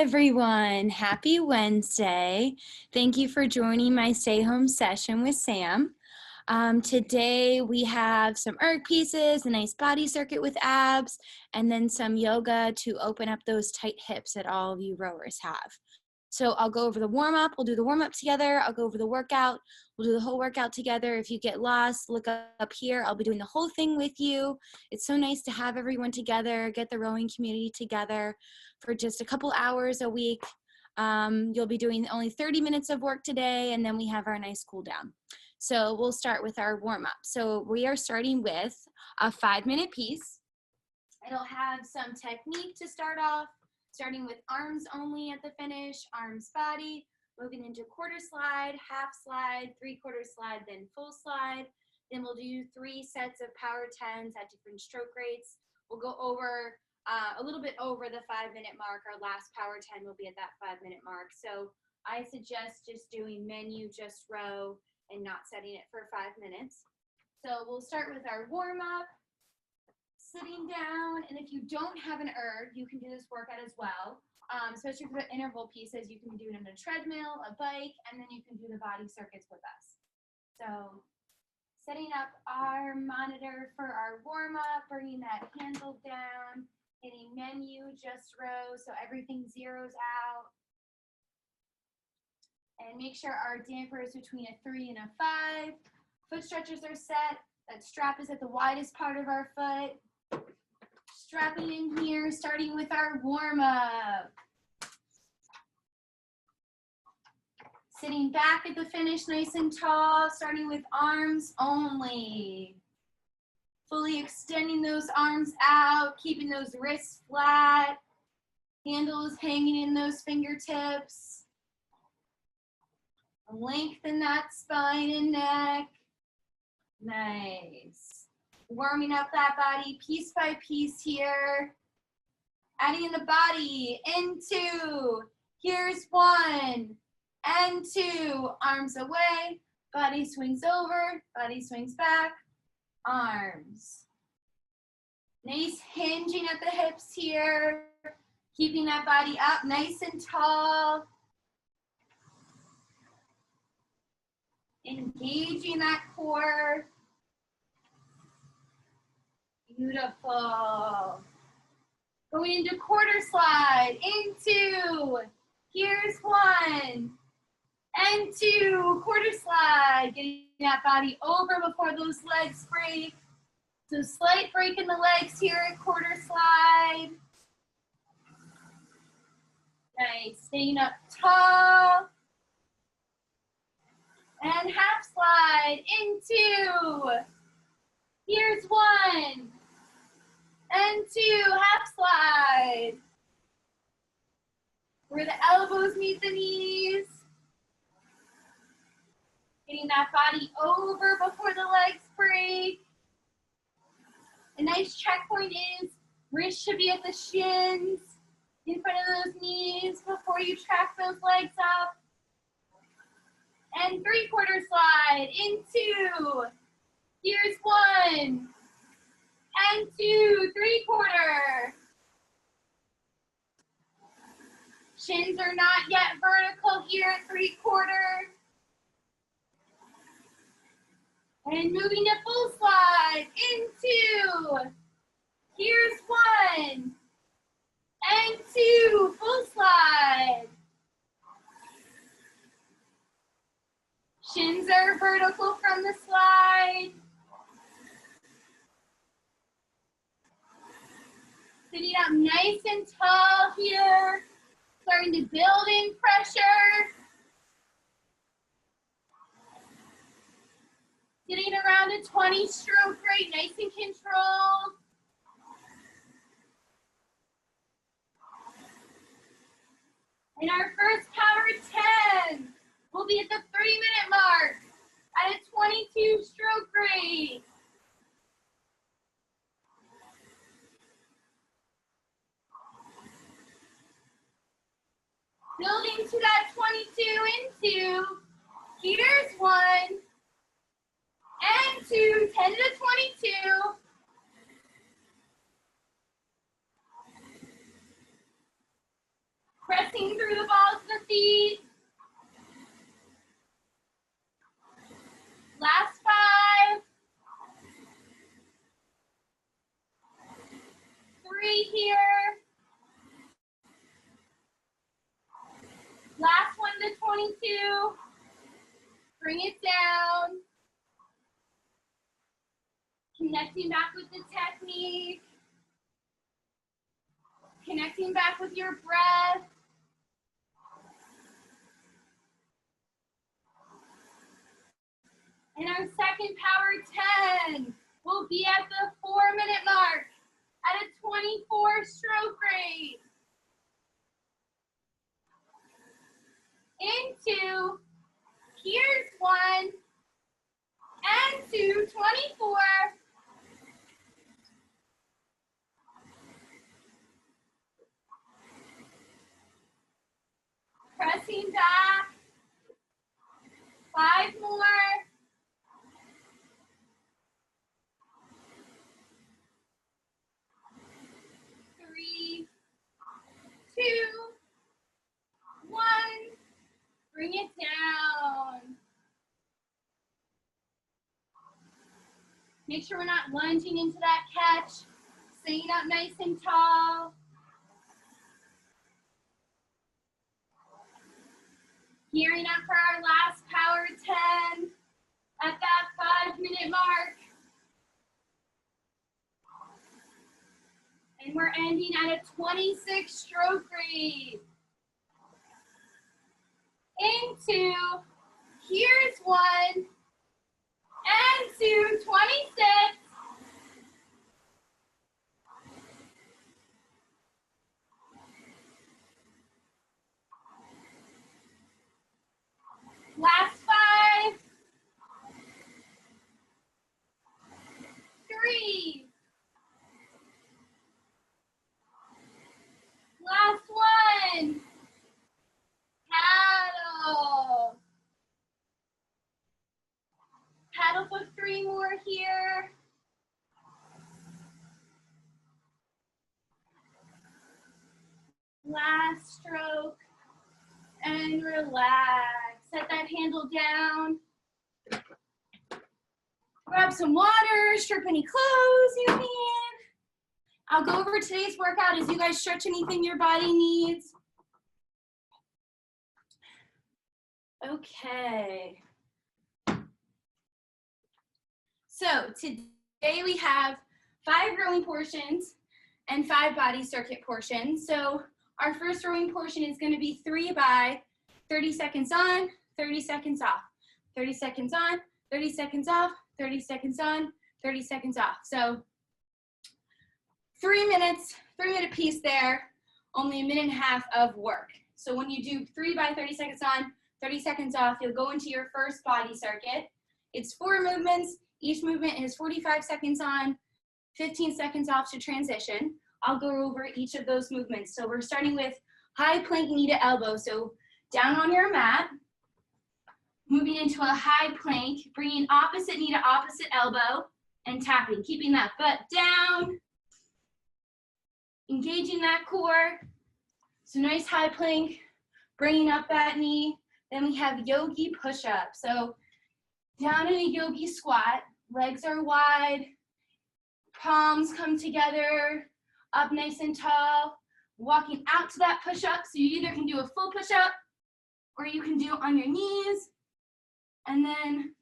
everyone. Happy Wednesday. Thank you for joining my stay home session with Sam. Today we have some erg pieces, a nice body circuit with abs, and then some yoga to open up those tight hips that all of you rowers have. So I'll go over the warm-up. We'll do the warm-up together. I'll go over the workout. We'll do the whole workout together. If you get lost, look up here. I'll be doing the whole thing with you. It's so nice to have everyone together, get the rowing community together for just a couple hours a week. You'll be doing only 30 minutes of work today, and then we have our nice cool down. So we'll start with our warm-up. So we are starting with a 5-minute piece. It'll have some technique to start off, starting with arms only at the finish, arms body, moving into quarter slide, half slide, 3/4 slide, then full slide. Then we'll do 3 sets of power 10s at different stroke rates. We'll go over a little bit over the 5-minute mark. Our last power 10 will be at that 5-minute mark. So I suggest just doing menu, just row, and not setting it for 5 minutes. So we'll start with our warm-up, sitting down, and if you don't have an erg, you can do this workout as well. Especially for the interval pieces, you can do it on a treadmill, a bike, and then you can do the body circuits with us. So setting up our monitor for our warm-up, bringing that handle down, hitting menu, just row, so everything zeroes out. And make sure our damper is between a 3 and a 5. Foot stretchers are set. That strap is at the widest part of our foot. Strapping in here, starting with our warm-up. Sitting back at the finish nice and tall, starting with arms only. Fully extending those arms out, keeping those wrists flat. Handles hanging in those fingertips. Lengthen that spine and neck. Nice. Warming up that body piece by piece here. Adding in the body into, here's 1 and 2, arms away, body swings over, body swings back, arms. Nice hinging at the hips here, keeping that body up nice and tall. Engaging that core. Beautiful. Going into quarter slide, into, here's 1 and 2, quarter slide. Getting that body over before those legs break. So slight break in the legs here at quarter slide. Nice, staying up tall. And half slide into, here's 1 and 2, half slide. Where the elbows meet the knees. Getting that body over before the legs break. A nice checkpoint is wrists should be at the shins, in front of those knees before you track those legs up. And 3/4 slide into, here's 1 and 2, 3/4. Shins are not yet vertical here at 3/4. And moving to full slide into, here's 1 and 2, full slide. Shins are vertical from the slide. Sitting up nice and tall here. Starting to build in pressure. Getting around a 20 stroke rate, nice and controlled. And our first power 10 will be at the 3-minute mark at a 22 stroke rate. Building to that 22 into, here's 1 and 2, 10 to 22. Press Pressing through the balls of the feet. Last 5. 3 here. Last one to 22. Bring it down. Connecting back with the technique. Connecting back with your breath. And our second power 10 will be at the 4-minute mark at a 24 stroke rate. Into, here's 1, and 2, 24. Pressing back. 5 more. 3, 2, 1. Bring it down. Make sure we're not lunging into that catch. Staying up nice and tall. Gearing up for our last power 10 at that 5-minute mark. And we're ending at a 26 stroke rate. Into, here's 1, and 2, 26. Last 5, 3, last 1, paddle. Paddle for 3 more here. Last stroke, and relax. Set that handle down. Grab some water, strip any clothes you need. I'll go over today's workout as you guys stretch anything your body needs. Okay. So today we have 5 rowing portions and 5 body circuit portions. So our first rowing portion is going to be 3 by 30 seconds on, 30 seconds off, 30 seconds on, 30 seconds off, 30 seconds on, 30 seconds off. So 3 minutes, 3-minute piece there, only a minute and a half of work. So when you do 3 by 30 seconds on, 30 seconds off, you'll go into your first body circuit. It's 4 movements. Each movement is 45 seconds on, 15 seconds off to transition. I'll go over each of those movements. So we're starting with high plank knee to elbow. So down on your mat, moving into a high plank, bringing opposite knee to opposite elbow and tapping, keeping that butt down, engaging that core. So nice high plank, bringing up that knee. Then we have Yogi Push-Up. So down in a yogi squat, legs are wide, palms come together, up nice and tall, walking out to that push-up. So you either can do a full push-up or you can do it on your knees, and then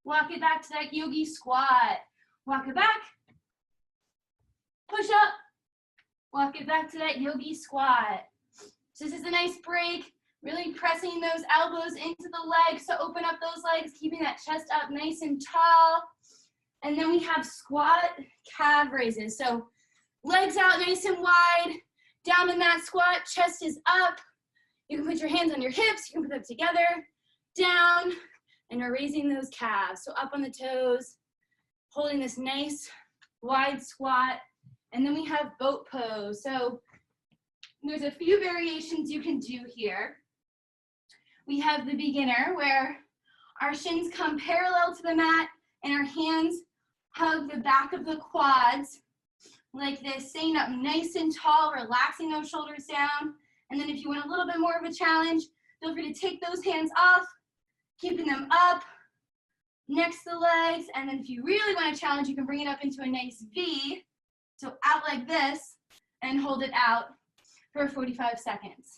walk it back to that yogi squat. Walk it back, push up, walk it back to that yogi squat. So this is a nice break, really pressing those elbows into the legs to open up those legs, keeping that chest up nice and tall. And then we have squat calf raises. So legs out nice and wide, down in that squat, chest is up. You can put your hands on your hips, you can put them together, down, and we're raising those calves. So up on the toes, holding this nice wide squat. And then we have boat pose. So there's a few variations you can do here. We have the beginner where our shins come parallel to the mat and our hands hug the back of the quads like this, staying up nice and tall, relaxing those shoulders down. And then if you want a little bit more of a challenge, feel free to take those hands off, keeping them up next to the legs. And then if you really want a challenge, you can bring it up into a nice V. So out like this and hold it out for 45 seconds.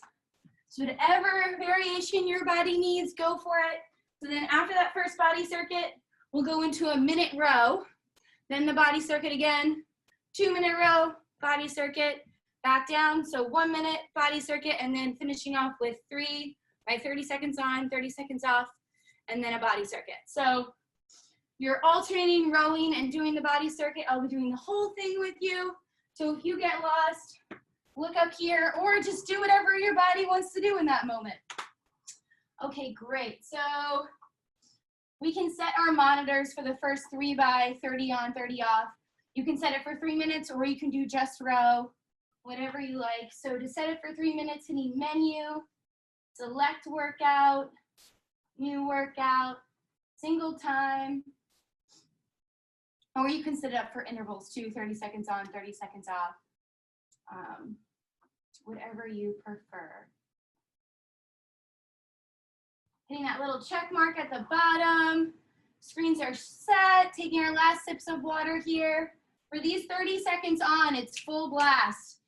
So whatever variation your body needs, go for it. So then after that first body circuit, we'll go into a minute row. Then the body circuit again, 2-minute row, body circuit, back down. So 1 minute body circuit, and then finishing off with 3 by 30 seconds on, 30 seconds off, and then a body circuit. So you're alternating rowing and doing the body circuit. I'll be doing the whole thing with you. So if you get lost, look up here or just do whatever your body wants to do in that moment. Okay, great. So we can set our monitors for the first 3 by 30 on, 30 off. You can set it for 3 minutes or you can do just row, whatever you like. So to set it for 3 minutes, you need menu, select workout, new workout, single time, or you can set it up for intervals too, 30 seconds on, 30 seconds off, whatever you prefer. Hitting that little check mark at the bottom. Screens are set, taking our last sips of water here. For these 30 seconds on, it's full blast.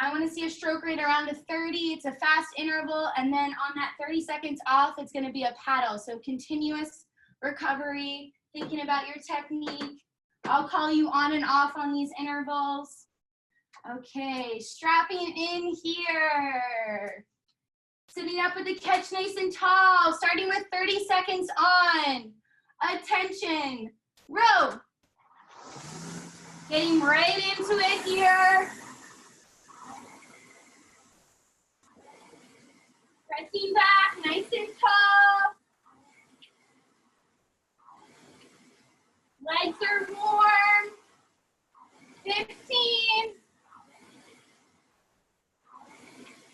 I want to see a stroke rate around a 30. It's a fast interval, and then on that 30 seconds off, it's going to be a paddle. So continuous recovery, thinking about your technique. I'll call you on and off on these intervals. Okay, strapping in here. Sitting up with the catch nice and tall, starting with 30 seconds on. Attention, row. Getting right into it here. Pressing back, nice and tall. Legs are warm. 15.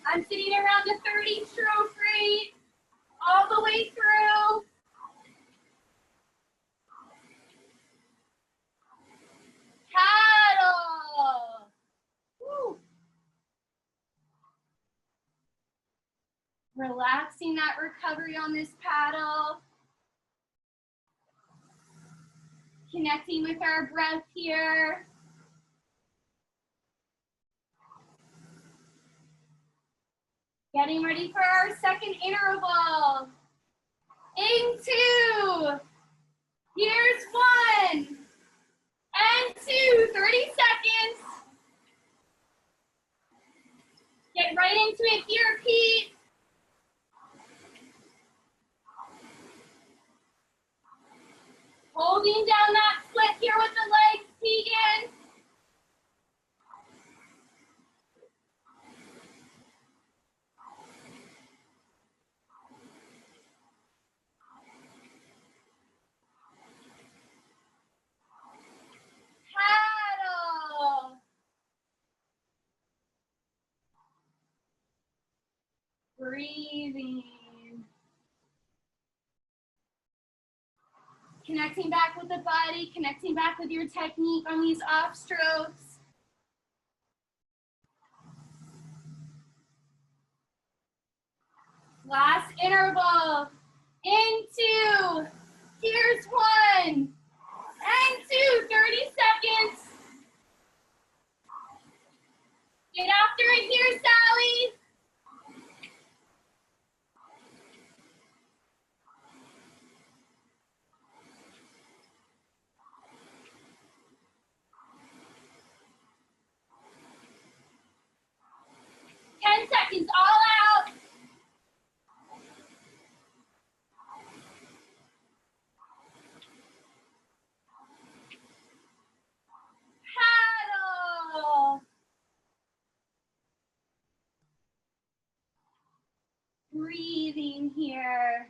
I'm sitting around a 30 stroke rate all the way through. Paddle. Woo. Relaxing that recovery on this paddle. Connecting with our breath here. Getting ready for our second interval. In 2. Here's 1. And 2. 30 seconds. Get right into it here, Pete. Holding down that split here with the legs, Pigeon. Paddle. Breathing. Connecting back with the body, connecting back with your technique on these off strokes. Last interval. In 2. Here's 1. And 2. 30 seconds. Get after it here, Sally. Seconds, all out. Paddle. Breathing here.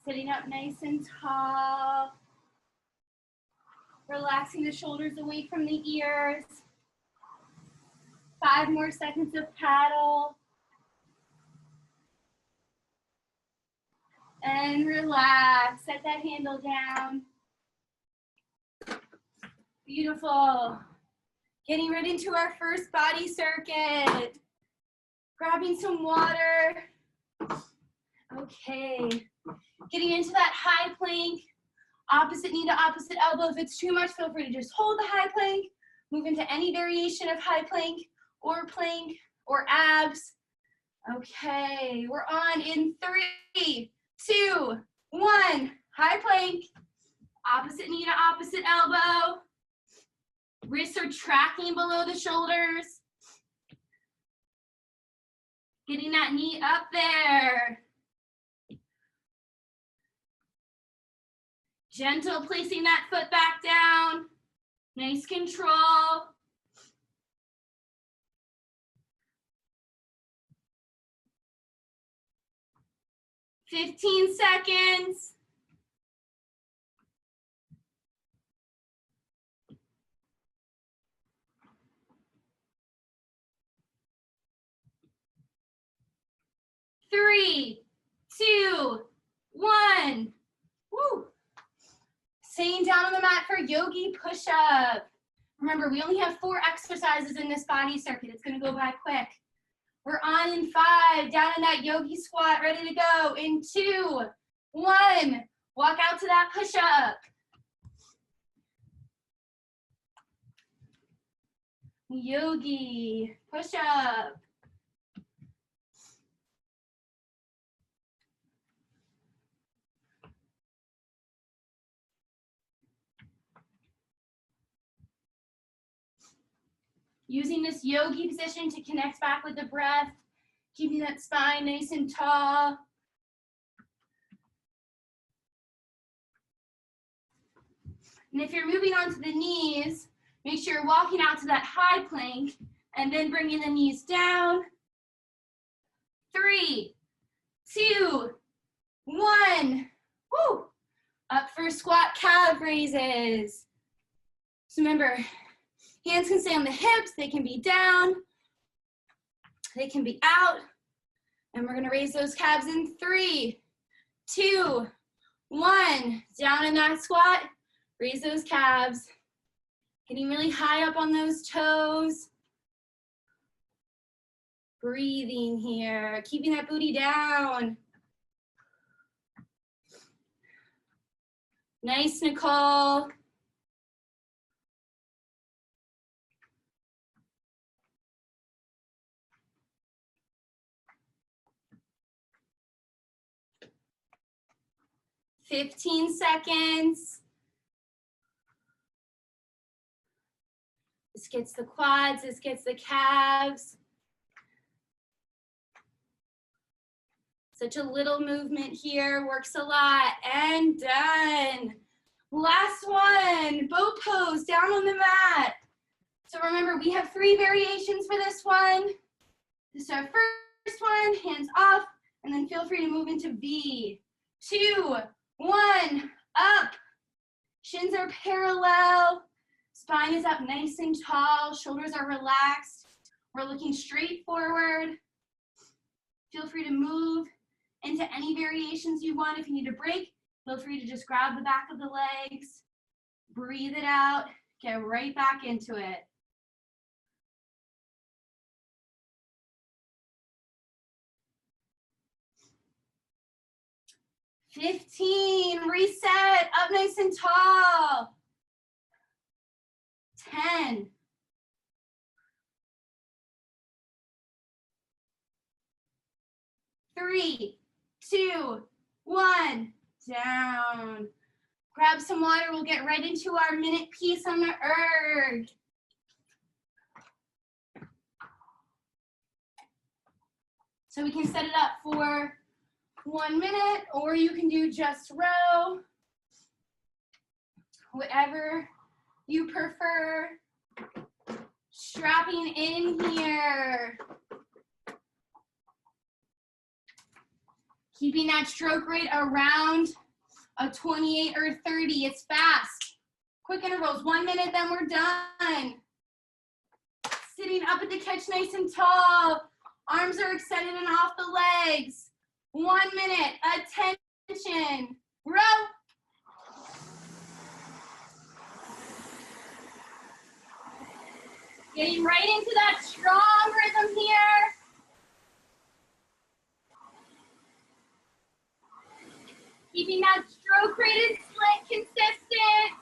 Sitting up nice and tall. Relaxing the shoulders away from the ears. 5 more seconds of paddle. And relax. Set that handle down. Beautiful. Getting right into our first body circuit. Grabbing some water. Okay. Getting into that high plank. Opposite knee to opposite elbow. If it's too much, feel free to just hold the high plank. Move into any variation of high plank or abs. Okay, we're on in 3, 2, 1. High plank. Opposite knee to opposite elbow. Wrists are tracking below the shoulders. Getting that knee up there. Gentle placing that foot back down. Nice control. "15 seconds. Three, 2, 1. Woo. Staying down on the mat for Yogi Push-Up. Remember, we only have 4 exercises in this body circuit. It's gonna go by quick. We're on in 5, down in that yogi squat, ready to go. In 2, 1, walk out to that push-up. Yogi push-up. Using this yogi position to connect back with the breath, keeping that spine nice and tall. And if you're moving onto the knees, make sure you're walking out to that high plank and then bringing the knees down. 3, 2, 1. Woo! Up for squat calf raises. So remember, hands can stay on the hips, they can be down, they can be out. And we're gonna raise those calves in 3, 2, 1. Down in that squat, raise those calves. Getting really high up on those toes. Breathing here, keeping that booty down. Nice, Nicole. "15 seconds. This gets the quads, this gets the calves. Such a little movement here, works a lot, and done. Last one, boat pose, down on the mat. So remember, we have 3 variations for this one. This is our first one, hands off, and then feel free to move into V. 2, 1, up. Shins are parallel. Spine is up nice and tall. Shoulders are relaxed. We're looking straight forward. Feel free to move into any variations you want. If you need a break, feel free to just grab the back of the legs. Breathe it out. Get right back into it. "15, reset, up nice and tall. 10. 3, 2, 1, down. Grab some water, we'll get right into our minute piece on the erg. So we can set it up for 1 minute, or you can do just row, whatever you prefer. Strapping in here. Keeping that stroke rate around a 28 or 30. It's fast. Quick intervals, 1 minute, then we're done. Sitting up at the catch nice and tall. Arms are extended and off the legs. 1 minute, attention. Row. Getting right into that strong rhythm here. Keeping that stroke rate and split consistent.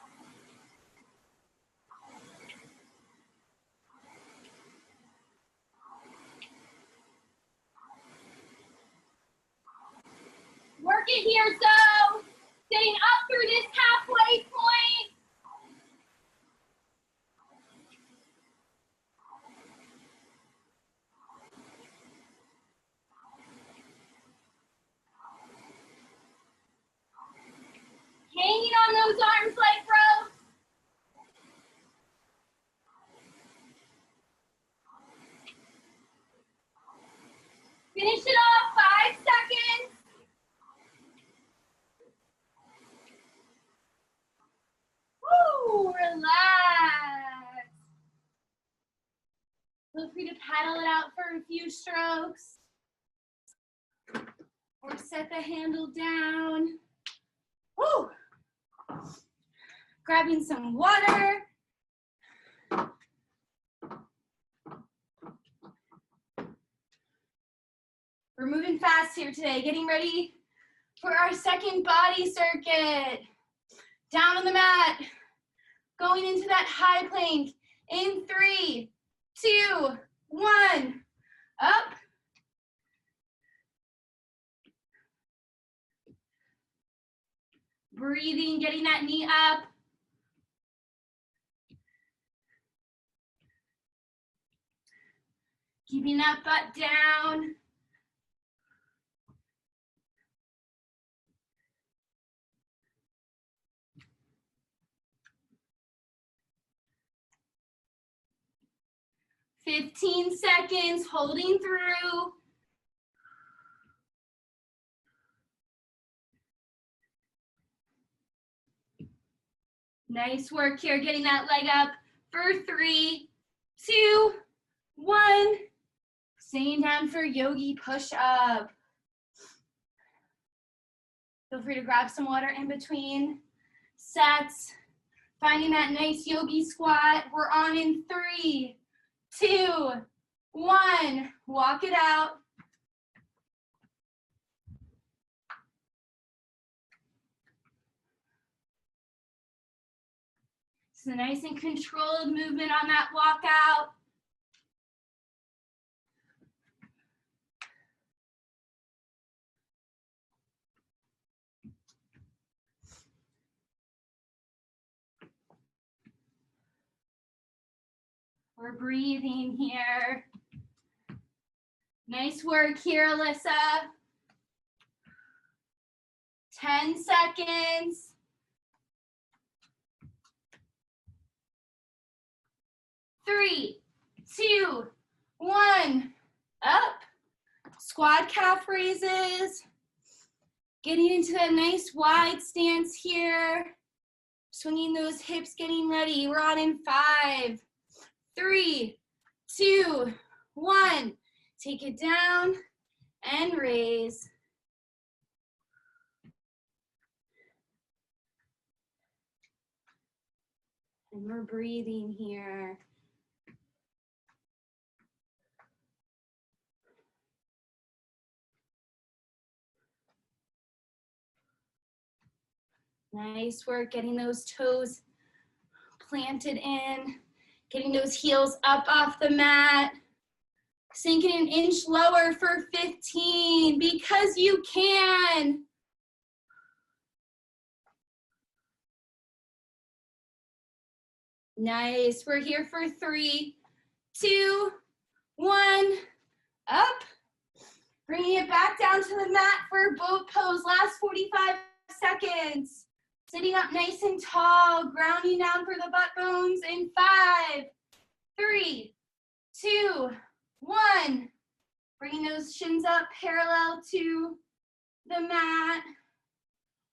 Work it here, so getting up through this halfway point. Hanging on those arms like ropes. Finish it off, 5 seconds. Woo, relax. Feel free to paddle it out for a few strokes. Or set the handle down. Woo. Grabbing some water. We're moving fast here today, getting ready for our second body circuit. Down on the mat, going into that high plank in 3, 2, 1, up. Breathing, getting that knee up. Keeping that butt down. "15 seconds, holding through. Nice work here, getting that leg up for 3, 2, 1. Staying down for Yogi Push-Up. Feel free to grab some water in between sets. Finding that nice yogi squat. We're on in 3, 2, 1. Walk it out. So nice and controlled movement on that walkout. We're breathing here. Nice work here, Alyssa. 10 seconds. Three, 2, 1, up. Squat calf raises. Getting into that nice wide stance here. Swinging those hips, getting ready. We're on in 5, 3, 2, 1. Take it down and raise. And we're breathing here. Nice work getting those toes planted in, getting those heels up off the mat, sinking an inch lower for 15 because you can. Nice, we're here for 3, 2, 1, up. Bringing it back down to the mat for boat pose, last 45 seconds. Sitting up nice and tall, grounding down for the butt bones in 5, 3, 2, 1. Bringing those shins up parallel to the mat.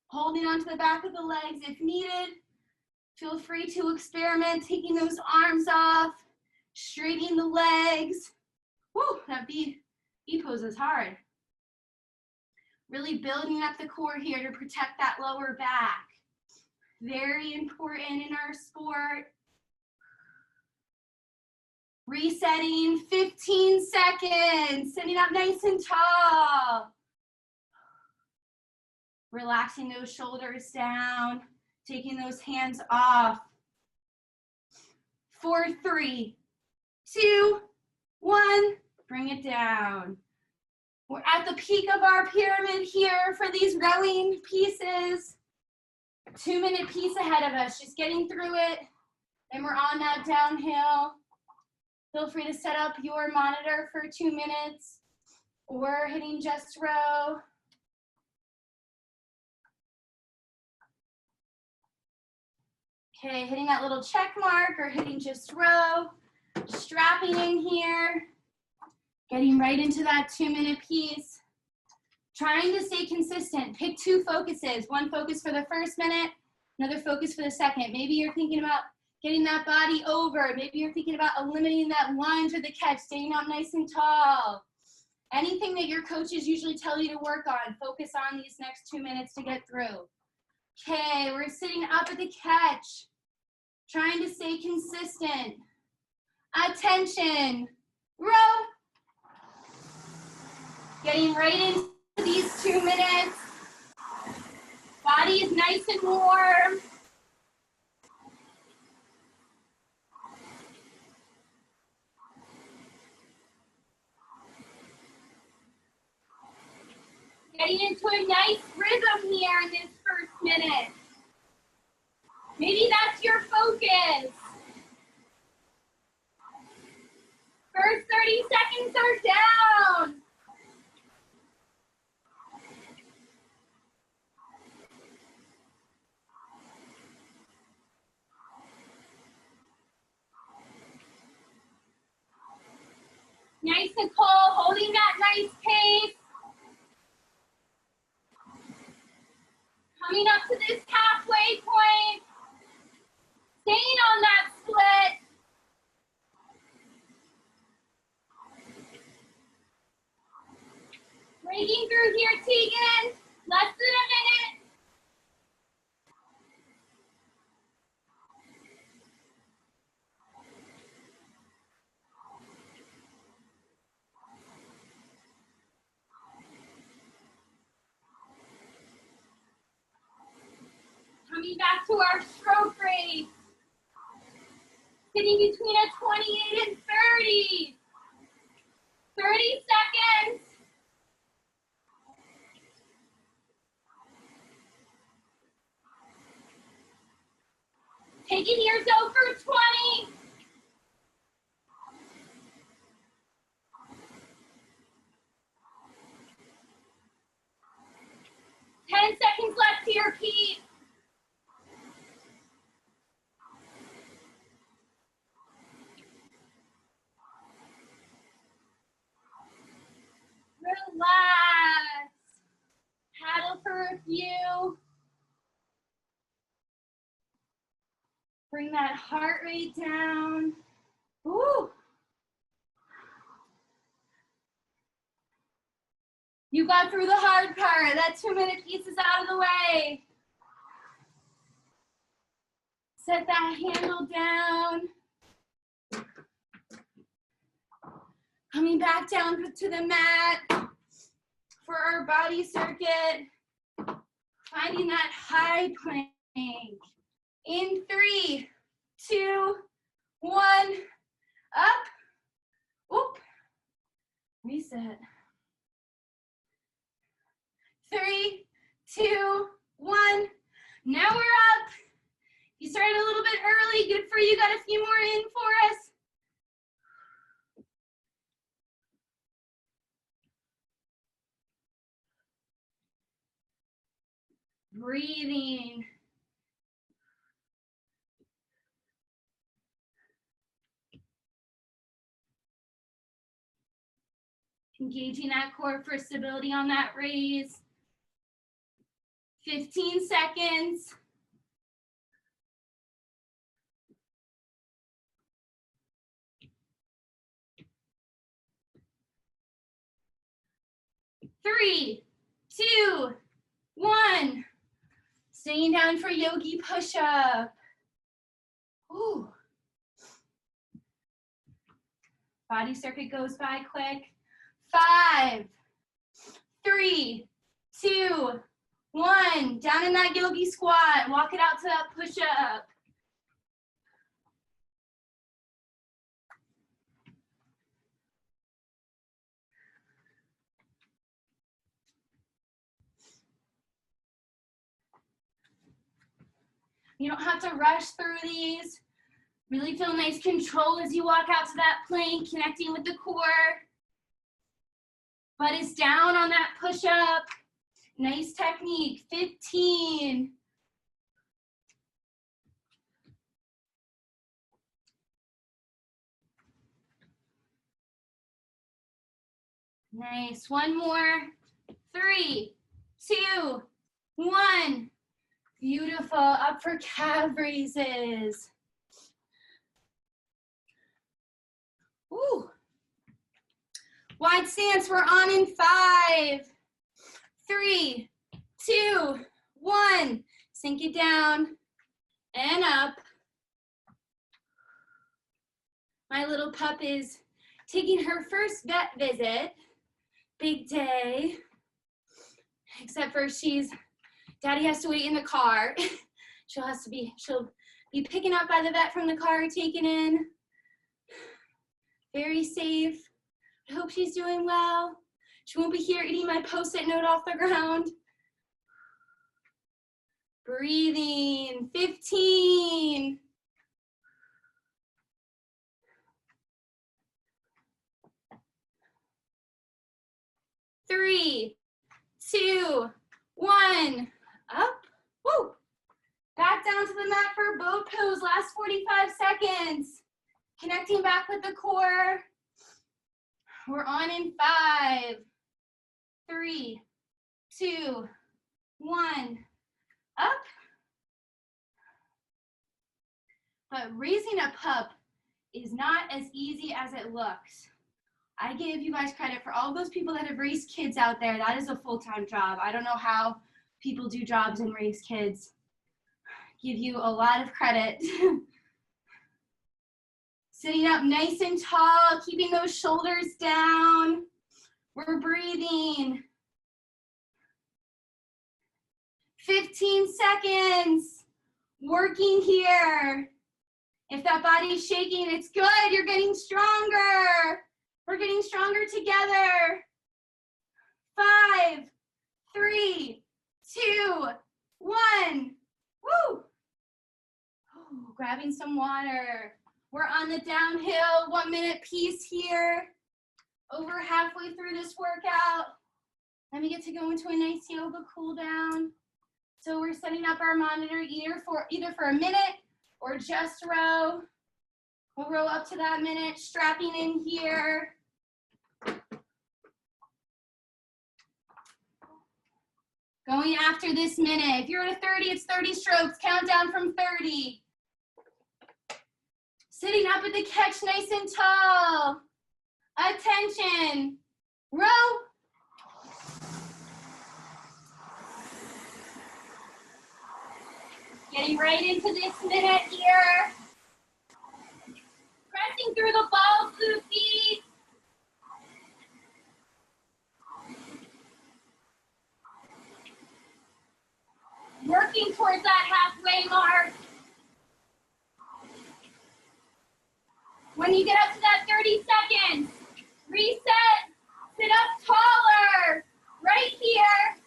Holding onto the back of the legs if needed. Feel free to experiment, taking those arms off, straightening the legs. Woo, that B pose is hard. Really building up the core here to protect that lower back. Very important in our sport. Resetting, 15 seconds. Sitting up nice and tall. Relaxing those shoulders down. Taking those hands off. 4, 3, 2, 1. Bring it down. We're at the peak of our pyramid here for these rowing pieces. 2-minute piece ahead of us, just getting through it. And we're on that downhill. Feel free to set up your monitor for 2 minutes or hitting just row. Okay, hitting that little check mark or hitting just row. Strapping in here. Getting right into that 2-minute piece. Trying to stay consistent. Pick 2 focuses. One focus for the first minute, another focus for the second. Maybe you're thinking about getting that body over. Maybe you're thinking about eliminating that lunge or the catch, staying up nice and tall. Anything that your coaches usually tell you to work on, focus on these next 2 minutes to get through. Okay, we're sitting up at the catch. Trying to stay consistent. Attention. Row. Getting right into these 2 minutes. Body is nice and warm. Getting into a nice rhythm here in this first minute. Maybe that's your focus. First 30 seconds are down. Nice and cool, holding that nice pace. Coming up to this halfway point. Staying on that split. Breaking through here, Tegan. Less than a minute. Coming back to our stroke race. Sitting between a 28 and 30. 30 seconds. Taking yours over 20. Seconds left to repeat. Relax. Paddle for a few. Bring that heart rate down. Ooh. You got through the hard part. That 2-minute piece is out of the way. Set that handle down. Coming back down to the mat for our body circuit. Finding that high plank. In 3, 2, 1, up. Oop. Reset. 3, 2, 1. Now we're up. You started a little bit early. Good for you. Got a few more in for us. Breathing. Engaging that core for stability on that raise. 15 seconds. 3, 2, 1. Staying down for Yogi Push-Up. Ooh. Body circuit goes by quick. 5, 3, 2, 1. Down in that yogi squat. Walk it out to that push-up. You don't have to rush through these. Really feel nice control as you walk out to that plank, connecting with the core. Butt is down on that push-up. Nice technique. 15. Nice. One more. 3, 2, 1. Beautiful. Up for calf raises. Woo. Wide stance. We're on in 5, 3, 2, 1. Sink it down and up. My little pup is taking her first vet visit. Big day. Except for Daddy has to wait in the car. She'll be picking up by the vet from the car, taken in. Very safe. I hope she's doing well. She won't be here eating my Post-it note off the ground. Breathing. 15. Three, 2, 1. Up. Woo. Back down to the mat for boat pose. Last 45 seconds. Connecting back with the core. We're on in 5, 3, 2, 1. Up. But raising a pup is not as easy as it looks. I give you guys credit for all those people that have raised kids out there. That is a full-time job. I don't know how people do jobs and raise kids. Give you a lot of credit. Sitting up nice and tall, keeping those shoulders down. We're breathing. 15 seconds. Working here. If that body's shaking, it's good. You're getting stronger. We're getting stronger together. 5, 3, 2, 1. Woo! Ooh, grabbing some water. We're on the downhill 1-minute piece here. Over halfway through this workout. Then we get to go into a nice yoga cool down. So we're setting up our monitor either for a minute or just row. We'll row up to that minute, strapping in here. Going after this minute. If you're at a 30, it's 30 strokes. Count down from 30. Sitting up at the catch nice and tall. Attention. Row. Getting right into this minute here. Pressing through the balls of the feet. Working towards that halfway mark. When you get up to that 30 seconds, reset, sit up taller, right here.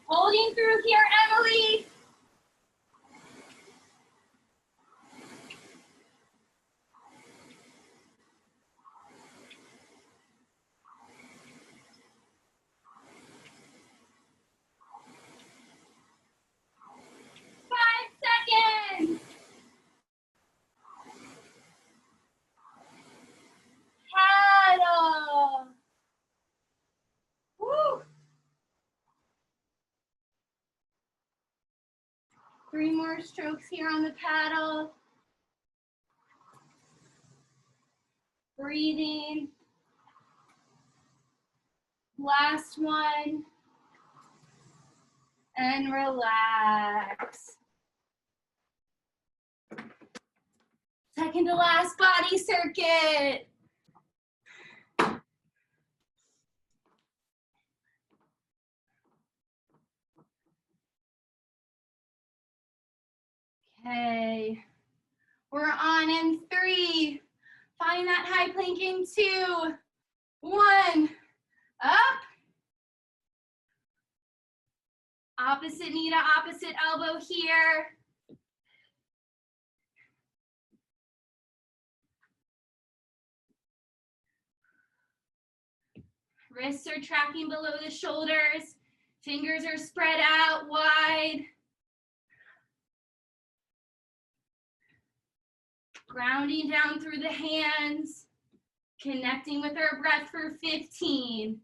Holding through here, Emily. Paddle. Woo. 3 more strokes here on the paddle. Breathing. Last one. And relax. second to last body circuit. Okay, we're on in 3. Find that high plank in 2, 1, up. Opposite knee to opposite elbow here. Wrists are tracking below the shoulders. Fingers are spread out wide. Grounding down through the hands. Connecting with our breath for 15.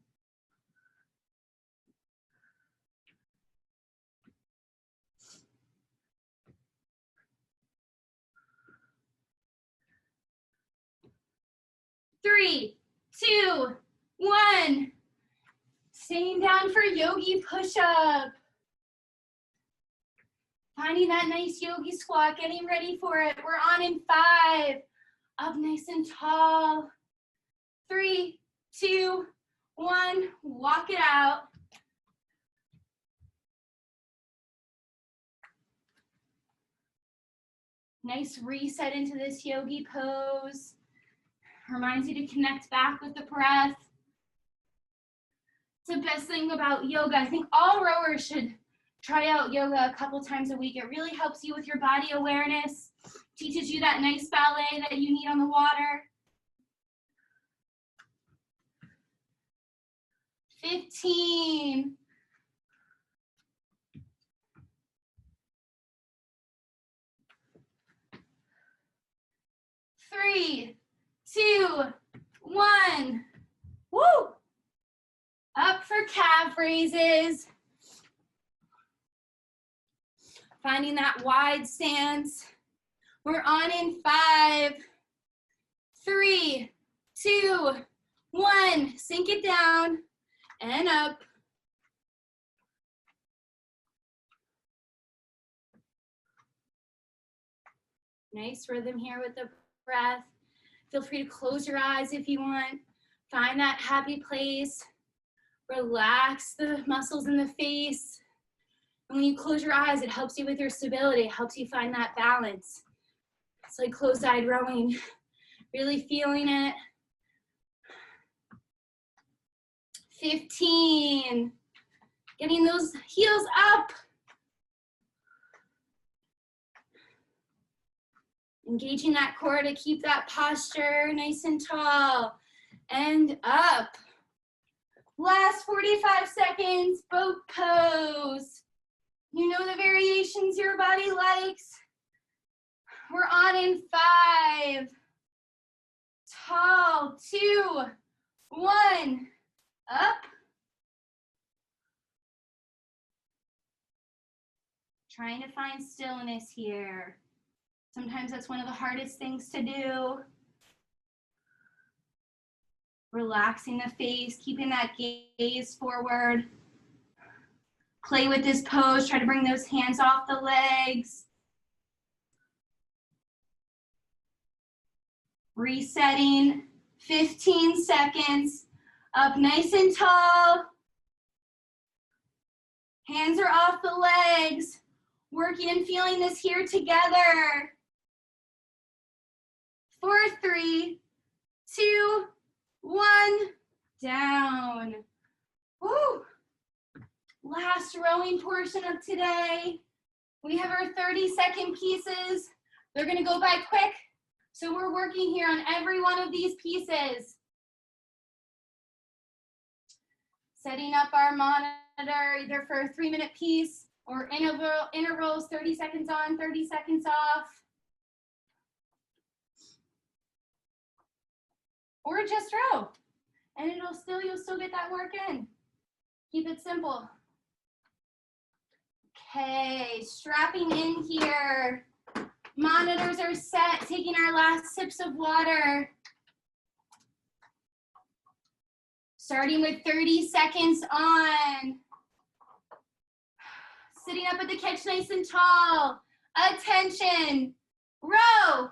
Three, 2, 1. Staying down for Yogi Push-Up. Finding that nice yogi squat, getting ready for it. We're on in 5. Up nice and tall. 3, 2, 1. Walk it out. Nice reset into this yogi pose. Reminds you to connect back with the breath. It's the best thing about yoga. I think all rowers should try out yoga a couple times a week. It really helps you with your body awareness, teaches you that nice ballet that you need on the water. 15. 3, 2, 1. Woo! Up for calf raises. Finding that wide stance. We're on in 5, 3, 2, 1. Sink it down and up. Nice rhythm here with the breath. Feel free to close your eyes if you want. Find that happy place. Relax the muscles in the face. And when you close your eyes, it helps you with your stability. It helps you find that balance. It's like closed-eyed rowing. Really feeling it. 15. Getting those heels up. Engaging that core to keep that posture nice and tall. And up. Last 45 seconds, boat pose. You know the variations your body likes. We're on in 5. Tall, 2, 1. Up. Trying to find stillness here. Sometimes that's one of the hardest things to do. Relaxing the face, keeping that gaze forward. Play with this pose, try to bring those hands off the legs. Resetting, 15 seconds. Up nice and tall. Hands are off the legs. Working and feeling this here together. 4, 3, 2, 1. Down. Woo! Last rowing portion of today. We have our 30-second pieces. They're gonna go by quick, so we're working here on every one of these pieces. Setting up our monitor either for a 3-minute piece or intervals, 30 seconds on, 30 seconds off. Or just row, and you'll still get that work in. Keep it simple. Okay, strapping in here. Monitors are set, taking our last sips of water. Starting with 30 seconds on. Sitting up at the catch nice and tall. Attention, row.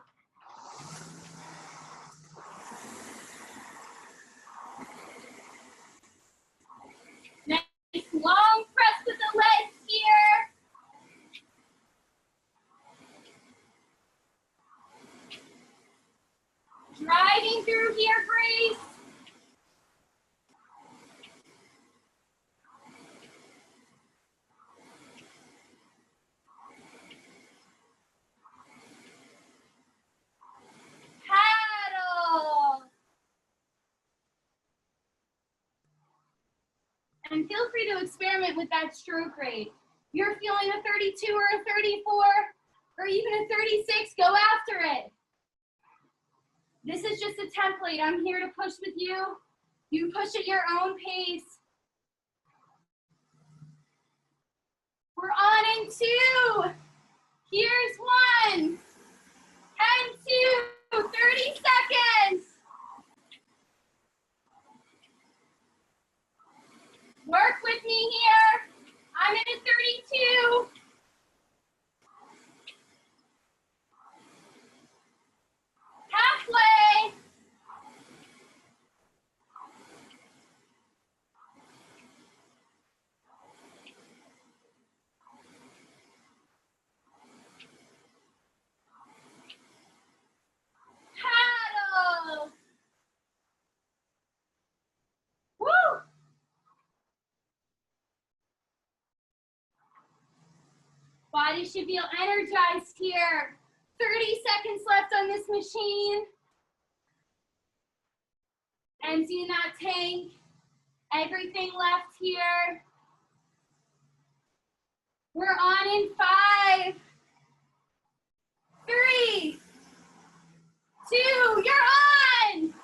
feel free to experiment with that stroke rate. You're feeling a 32 or a 34 or even a 36, go after it. This is just a template. I'm here to push with you. You push at your own pace. We're on in 2. Here's 1 and 2. 30 seconds. Work with me here. I'm in a 32. Halfway. Paddle. Woo. Body should feel energized here. 30 seconds left on this machine. Emptying that tank. Everything left here. We're on in 5, 3, 2, you're on!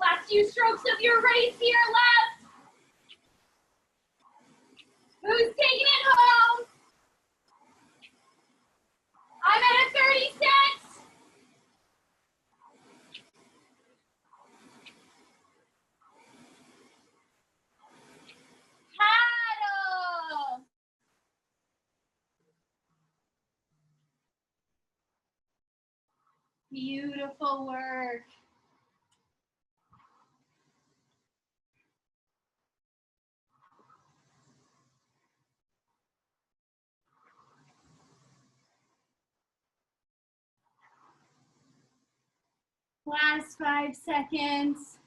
Last few strokes of your race here left. Who's taking it home? I'm at a 36. Paddle. Beautiful work. Last 5 seconds.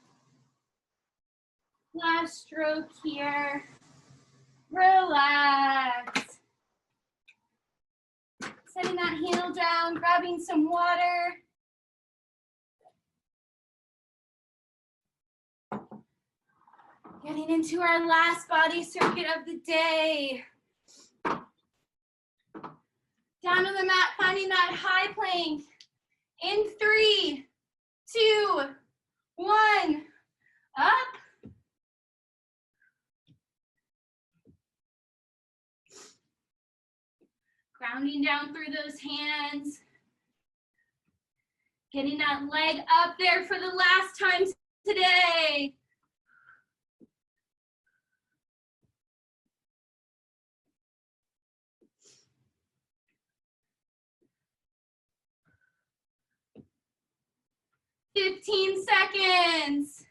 Last stroke here. Relax. Setting that handle down, grabbing some water. Getting into our last body circuit of the day. Down on the mat, finding that high plank. In 3, 2, 1, up. Grounding down through those hands. Getting that leg up there for the last time today. "15 seconds.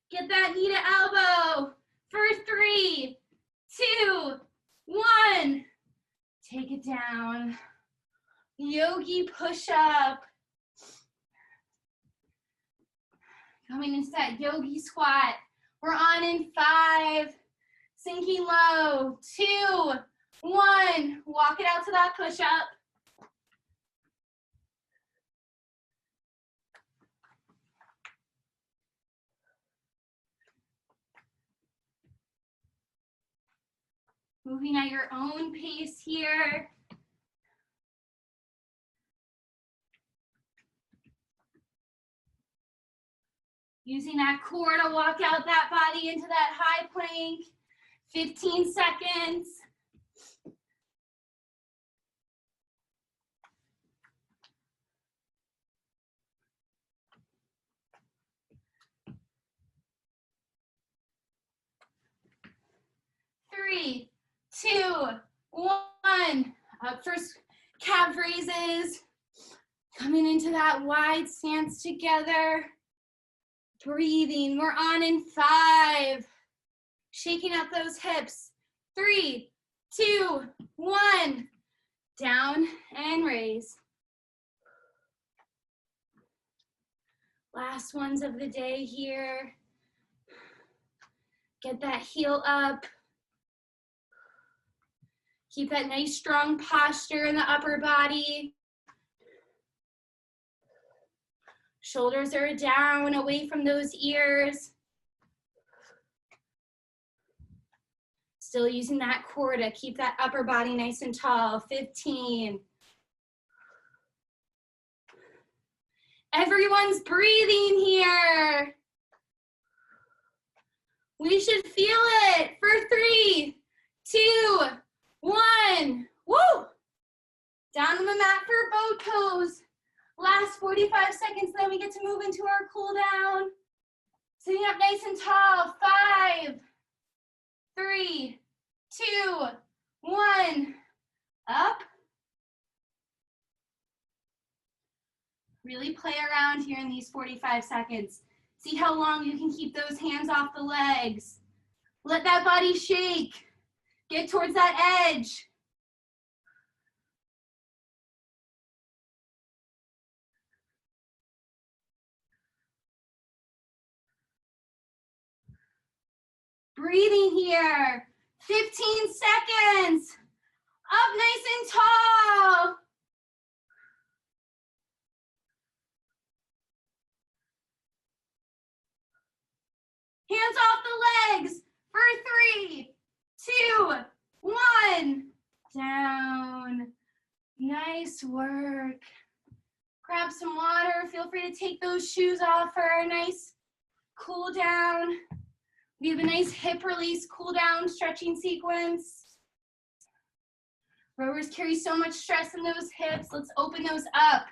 Get that knee to elbow for 3, 2, 1. Take it down. Yogi Push-Up. Coming into that yogi squat. We're on in 5. Sinking low. 2, 1. Walk it out to that push-up. Moving at your own pace here. Using that core to walk out that body into that high plank. 15 seconds. Three, 2, 1. Up for calf raises. Coming into that wide stance together. Breathing. We're on in 5. Shaking out those hips. 3, 2, 1. Down and raise. Last ones of the day here. Get that heel up. Keep that nice strong posture in the upper body. Shoulders are down, away from those ears. Still using that core to keep that upper body nice and tall. 15. Everyone's breathing here. We should feel it for 3, 2, 1. Woo! Down on the mat for boat pose. Last 45 seconds, then we get to move into our cool down. Sitting up nice and tall. 5, 3, 2, 1. Up. Really play around here in these 45 seconds. See how long you can keep those hands off the legs. Let that body shake. Get towards that edge. Breathing here. 15 seconds. Up nice and tall. Hands off the legs for 3, 2, 1. Down. Nice work. Grab some water. Feel free to take those shoes off for a nice cool down. We have a nice hip release cool down stretching sequence. Rowers carry so much stress in those hips. Let's open those up.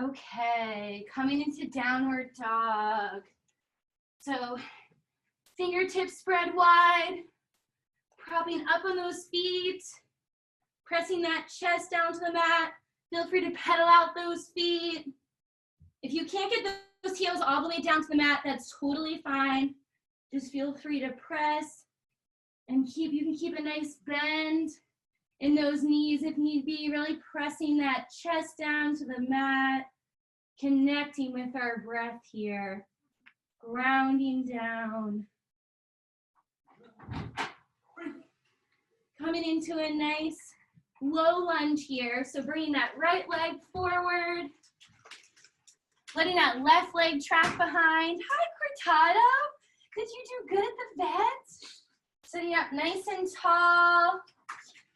Okay, coming into downward dog. So fingertips spread wide, propping up on those feet, pressing that chest down to the mat. Feel free to pedal out those feet. If you can't get those heels all the way down to the mat, that's totally fine. Just feel free to press and you can keep a nice bend in those knees if need be, really pressing that chest down to the mat, connecting with our breath here, grounding down. Coming into a nice low lunge here, so bringing that right leg forward, letting that left leg track behind. Hi, Cortado. Did you do good at the vet? Sitting up nice and tall.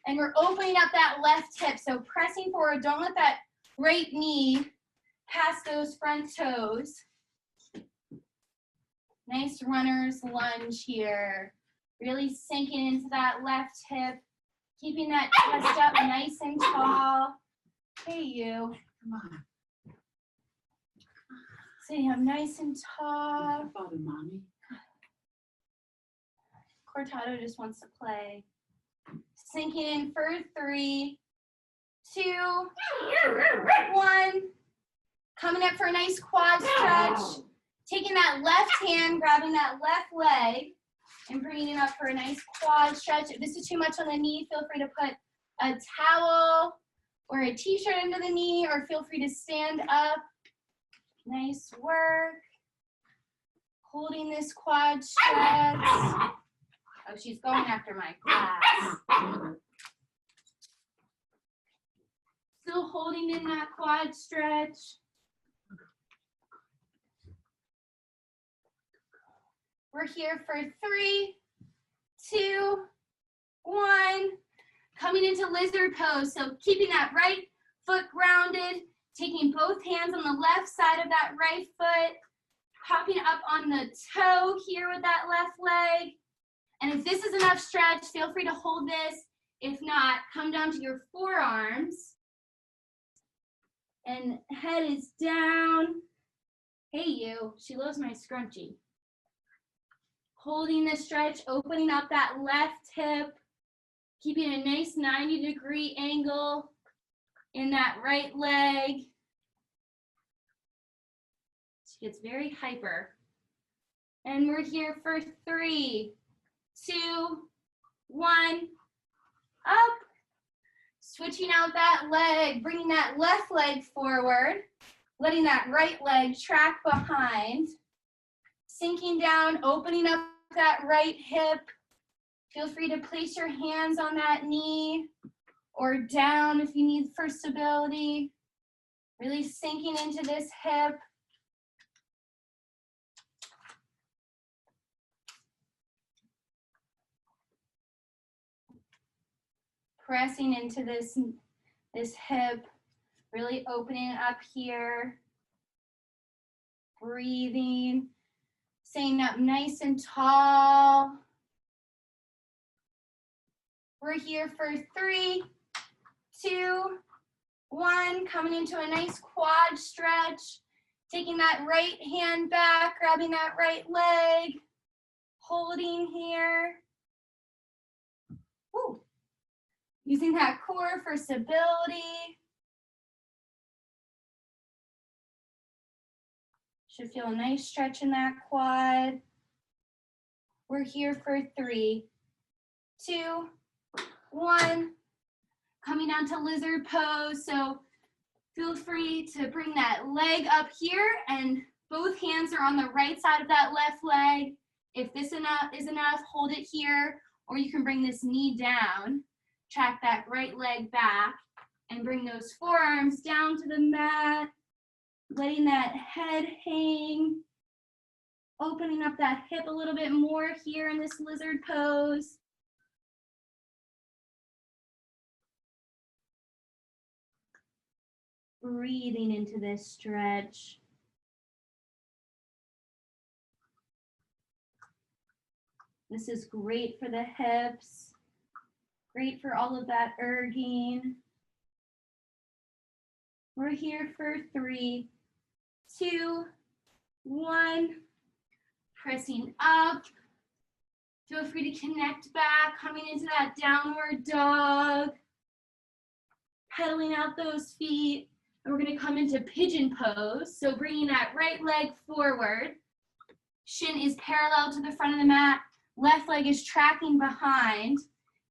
And we're opening up that left hip, so pressing forward. Don't let that right knee pass those front toes. Nice runner's lunge here. Really sinking into that left hip. Keeping that chest up nice and tall. Hey, you. Come on. Sitting up nice and tall. Father, Mommy. Cortado just wants to play. Sinking in for 3, 2, 1. Coming up for a nice quad stretch. Taking that left hand, grabbing that left leg, and bringing it up for a nice quad stretch. If this is too much on the knee, feel free to put a towel or a t-shirt under the knee, or feel free to stand up. Nice work. Holding this quad stretch. Oh, she's going after my class. Still holding in that quad stretch. We're here for 3, 2, 1. Coming into lizard pose. So keeping that right foot grounded, taking both hands on the left side of that right foot, popping up on the toe here with that left leg. And if this is enough stretch, feel free to hold this. If not, come down to your forearms. And head is down. Hey, you. She loves my scrunchie. Holding the stretch, opening up that left hip. Keeping a nice 90-degree angle in that right leg. She gets very hyper. And we're here for 3, 2, 1, up. Switching out that leg, bringing that left leg forward, letting that right leg track behind. sinking down, opening up that right hip. Feel free to place your hands on that knee or down if you need for stability. Really sinking into this hip. Pressing into this hip, really opening up here. Breathing, staying up nice and tall. We're here for 3, 2, 1. Coming into a nice quad stretch. Taking that right hand back, grabbing that right leg. Holding here. Woo. Using that core for stability. Should feel a nice stretch in that quad. We're here for 3, 2, 1. Coming down to lizard pose. So feel free to bring that leg up here and both hands are on the right side of that left leg. If this is enough, hold it here, or you can bring this knee down, track that right leg back, and bring those forearms down to the mat, letting that head hang, opening up that hip a little bit more here in this lizard pose. Breathing into this stretch. This is great for the hips, great for all of that erging. We're here for 3, 2, 1. Pressing up. Feel free to connect back, coming into that downward dog. Pedaling out those feet. And we're going to come into pigeon pose. So bringing that right leg forward. Shin is parallel to the front of the mat. Left leg is tracking behind.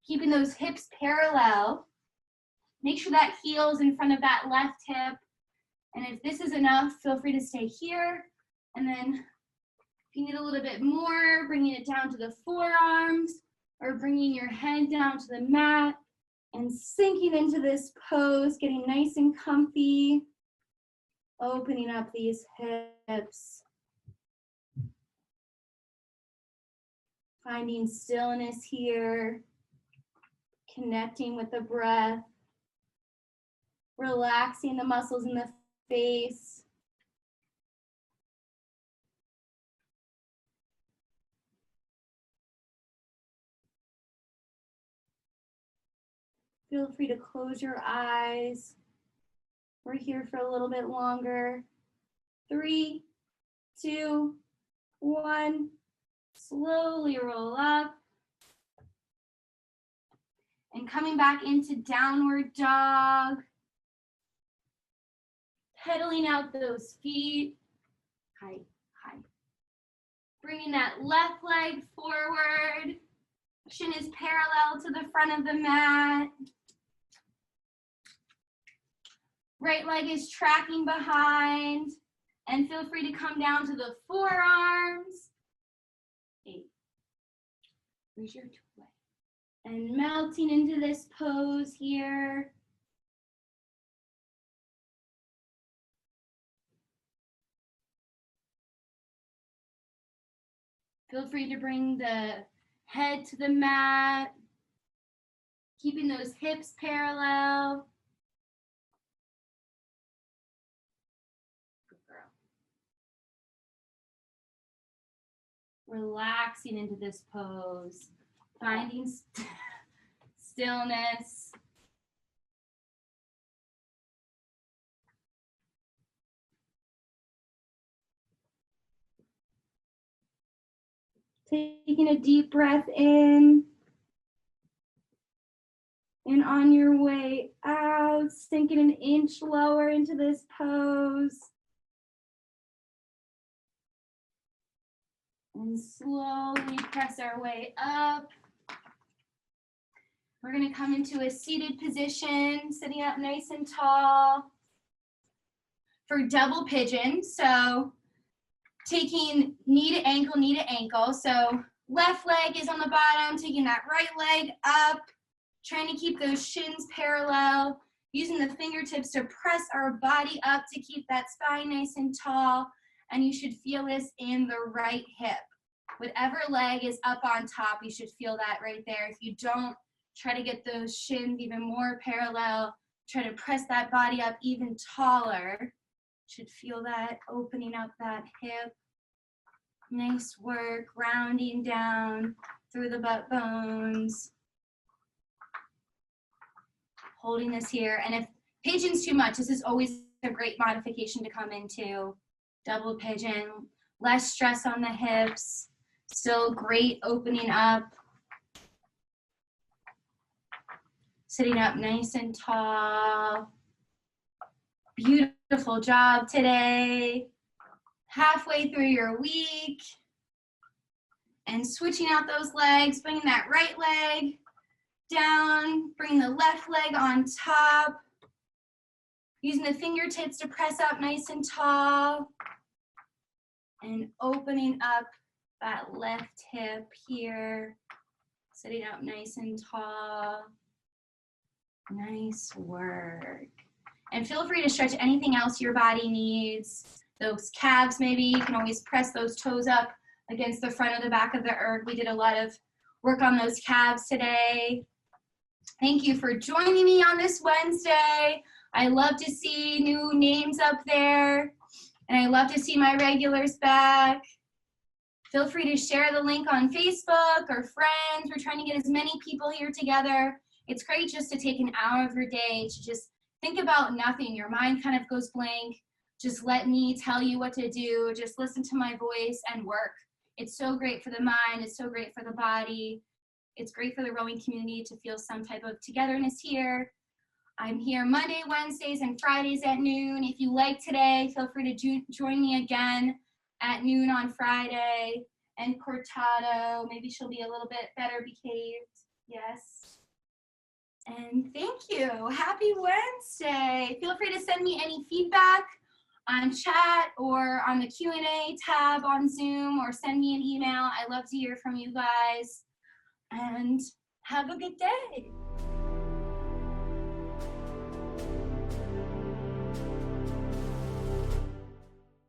Keeping those hips parallel. Make sure that heel is in front of that left hip. And if this is enough, feel free to stay here. And then if you need a little bit more, bringing it down to the forearms or bringing your head down to the mat and sinking into this pose, getting nice and comfy, opening up these hips. Finding stillness here, connecting with the breath, relaxing the muscles in the face. Feel free to close your eyes. We're here for a little bit longer. 3, 2, 1. Slowly roll up. And coming back into downward dog. Pedaling out those feet. High, high. Bringing that left leg forward. Shin is parallel to the front of the mat. Right leg is tracking behind. And feel free to come down to the forearms. 8. Raise your toe. And melting into this pose here. Feel free to bring the head to the mat, keeping those hips parallel. Good girl. Relaxing into this pose, finding stillness. Taking a deep breath in. And on your way out, sinking an inch lower into this pose. And slowly press our way up. We're going to come into a seated position, sitting up nice and tall for double pigeon. So taking knee to ankle. So left leg is on the bottom, taking that right leg up, trying to keep those shins parallel, using the fingertips to press our body up to keep that spine nice and tall. And you should feel this in the right hip. Whatever leg is up on top, you should feel that right there. If you don't, try to get those shins even more parallel. Try to press that body up even taller. Should feel that opening up that hip. Nice work, rounding down through the butt bones. Holding this here. And if pigeon's too much, this is always a great modification to come into. Double pigeon, less stress on the hips, still great opening up. Sitting up nice and tall. Beautiful job today. Halfway through your week. And switching out those legs, bringing that right leg down, bring the left leg on top. Using the fingertips to press up nice and tall. And opening up that left hip here. Sitting up nice and tall. Nice work. And feel free to stretch anything else your body needs. Those calves maybe, you can always press those toes up against the front of the back of the erg. We did a lot of work on those calves today. Thank you for joining me on this Wednesday. I love to see new names up there. And I love to see my regulars back. Feel free to share the link on Facebook or friends. We're trying to get as many people here together. It's great just to take an hour of your day to just think about nothing. Your mind kind of goes blank. Just let me tell you what to do. Just listen to my voice and work. It's so great for the mind. It's so great for the body. It's great for the rowing community to feel some type of togetherness here. I'm here Monday, Wednesdays, and Fridays at noon. If you like today, feel free to join me again at noon on Friday. And Cortado, maybe she'll be a little bit better behaved. Yes. And thank you. Happy Wednesday. Feel free to send me any feedback on chat or on the Q&A tab on Zoom, or send me an email. I love to hear from you guys. And have a good day.